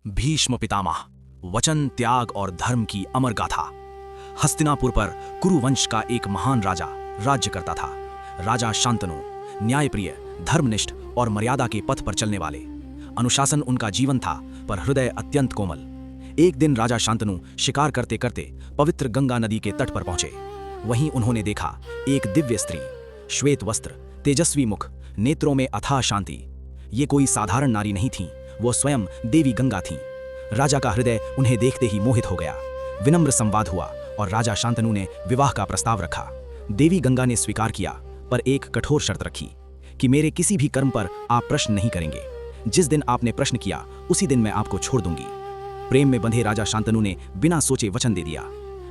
भीष्म पितामह, वचन, त्याग और धर्म की अमर गाथा। हस्तिनापुर पर कुरुवंश का एक महान राजा राज्य करता था। राजा शांतनु, न्यायप्रिय, धर्मनिष्ठ और मर्यादा के पथ पर चलने वाले। अनुशासन उनका जीवन था, पर हृदय अत्यंत कोमल। एक दिन राजा शांतनु शिकार करते करते पवित्र गंगा नदी के तट पर पहुंचे। वहीं उन्होंने देखा एक दिव्य स्त्री, श्वेत वस्त्र, तेजस्वी मुख, नेत्रों में अथाह शांति। ये कोई साधारण नारी नहीं थी, वो स्वयं देवी गंगा थीं। राजा का हृदय उन्हें देखते ही मोहित हो गया। विनम्र संवाद हुआ और राजा शांतनु ने विवाह का प्रस्ताव रखा। देवी गंगा ने स्वीकार किया, पर एक कठोर शर्त रखी कि मेरे किसी भी कर्म पर आप प्रश्न नहीं करेंगे। जिस दिन आपने प्रश्न किया उसी दिन मैं आपको छोड़ दूंगी। प्रेम में बंधे राजा शांतनु ने बिना सोचे वचन दे दिया।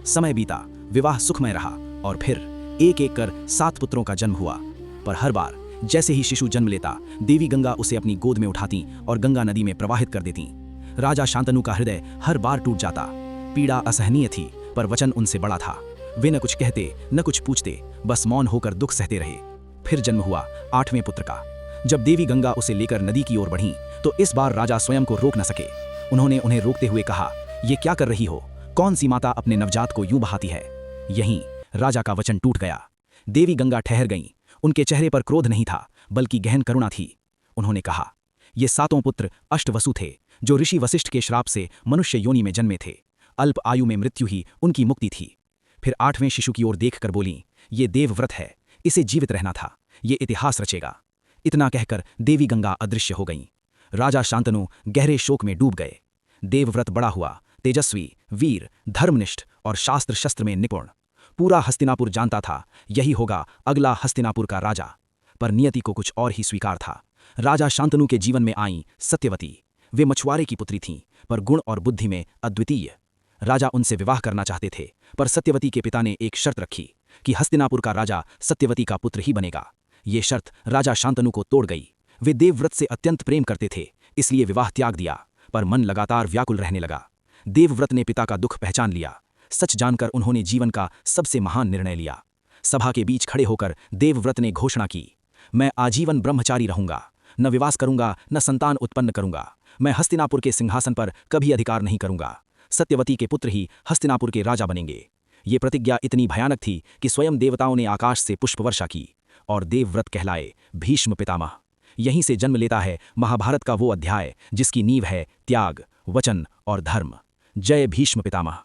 समय बीता, विवाह सुखमय रहा और फिर एक एक कर 7 पुत्रों का जन्म हुआ। पर हर बार जैसे ही शिशु जन्म लेता, देवी गंगा उसे अपनी गोद में उठाती और गंगा नदी में प्रवाहित कर देती। राजा शांतनु का हृदय हर बार टूट जाता। पीड़ा असहनीय थी, पर वचन उनसे बड़ा था। वे न कुछ कहते न कुछ पूछते, बस मौन होकर दुख सहते रहे। फिर जन्म हुआ 8वें पुत्र का। जब देवी गंगा उसे लेकर नदी की ओर बढ़ी तो इस बार राजा स्वयं को रोक न सके। उन्होंने उन्हें रोकते हुए कहा, ये क्या कर रही हो? कौन सी माता अपने नवजात को यूं बहाती है? यहीं राजा का वचन टूट गया। देवी गंगा ठहर गईं। उनके चेहरे पर क्रोध नहीं था, बल्कि गहन करुणा थी। उन्होंने कहा, ये 7 पुत्र अष्टवसु थे, जो ऋषि वशिष्ठ के श्राप से मनुष्य योनि में जन्मे थे। अल्प आयु में मृत्यु ही उनकी मुक्ति थी। फिर 8वें शिशु की ओर देखकर बोली, ये देवव्रत है, इसे जीवित रहना था, ये इतिहास रचेगा। इतना कहकर देवी गंगा अदृश्य हो गईं। राजा शांतनु गहरे शोक में डूब गए। देवव्रत बड़ा हुआ, तेजस्वी, वीर, धर्मनिष्ठ और शास्त्र शस्त्र में निपुण। पूरा हस्तिनापुर जानता था यही होगा अगला हस्तिनापुर का राजा। पर नियति को कुछ और ही स्वीकार था। राजा शांतनु के जीवन में आई सत्यवती। वे मछुआरे की पुत्री थीं, पर गुण और बुद्धि में अद्वितीय। राजा उनसे विवाह करना चाहते थे, पर सत्यवती के पिता ने एक शर्त रखी कि हस्तिनापुर का राजा सत्यवती का पुत्र ही बनेगा। ये शर्त राजा शांतनु को तोड़ गई। वे देवव्रत से अत्यंत प्रेम करते थे, इसलिए विवाह त्याग दिया, पर मन लगातार व्याकुल रहने लगा। देवव्रत ने पिता का दुख पहचान लिया। सच जानकर उन्होंने जीवन का सबसे महान निर्णय लिया। सभा के बीच खड़े होकर देवव्रत ने घोषणा की, मैं आजीवन ब्रह्मचारी रहूंगा, न विवाह करूंगा, न संतान उत्पन्न करूंगा। मैं हस्तिनापुर के सिंहासन पर कभी अधिकार नहीं करूंगा। सत्यवती के पुत्र ही हस्तिनापुर के राजा बनेंगे। ये प्रतिज्ञा इतनी भयानक थी कि स्वयं देवताओं ने आकाश से पुष्पवर्षा की और देवव्रत कहलाए भीष्म पितामह। यहीं से जन्म लेता है महाभारत का वो अध्याय जिसकी नींव है त्याग, वचन और धर्म। जय भीष्म पितामह।